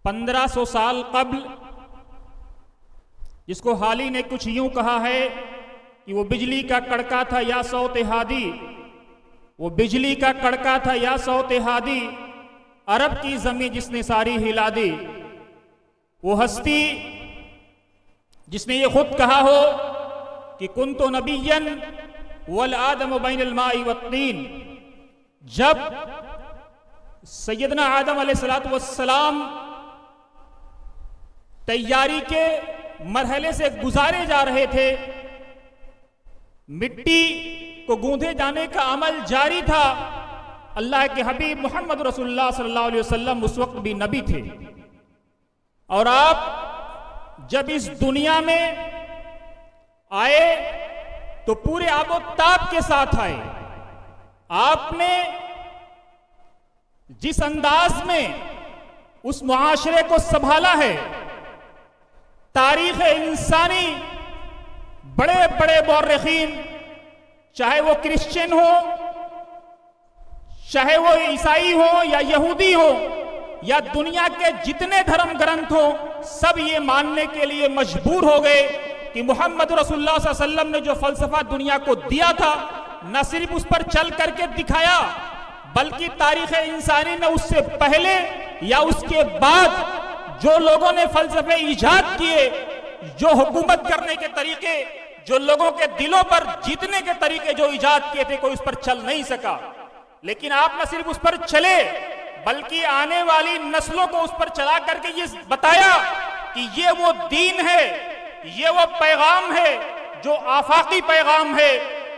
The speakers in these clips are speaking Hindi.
1500 साल कब्ल, जिसको हाली ने कुछ यूं कहा है कि वो बिजली का कड़का था या सौत हादी, वो बिजली का कड़का था या सौत हादी, अरब की जमीन जिसने सारी हिला दी। वो हस्ती जिसने ये खुद कहा हो कि कुन्तु नबिय्यन वल आदम बैनल माई वत्तीन, जब सैयदना आदम अलैहिस्सलातु वस्सलाम तैयारी के मरहले से गुजारे जा रहे थे, मिट्टी को गूंधे जाने का अमल जारी था। अल्लाह के हबीब मोहम्मद रसूलुल्लाह सल्लल्लाहु अलैहि वसल्लम उस वक्त भी नबी थे। और आप जब इस दुनिया में आए तो पूरे आबोताब के साथ आए। आपने जिस अंदाज में उस मुआशरे को संभाला है, तारीख इंसानी बड़े बड़े मौर्रिखीन, चाहे वो क्रिश्चियन हो, चाहे वो ईसाई हो या यहूदी हो, या दुनिया के जितने धर्म ग्रंथ हो, सब ये मानने के लिए मजबूर हो गए कि मोहम्मद रसूलुल्लाह सल्लल्लाहु अलैहि वसल्लम ने जो फलसफा दुनिया को दिया था, न सिर्फ उस पर चल करके दिखाया, बल्कि तारीख इंसानी में उससे पहले या उसके बाद जो लोगों ने फलसफे इजाद किए, जो हुकूमत करने के तरीके, जो लोगों के दिलों पर जीतने के तरीके जो इजाद किए थे, कोई उस पर चल नहीं सका। लेकिन आप न सिर्फ उस पर चले, बल्कि आने वाली नस्लों को उस पर चला करके ये बताया कि ये वो दीन है, ये वो पैगाम है जो आफाकी पैगाम है,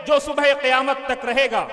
जो सुबह क़यामत तक रहेगा।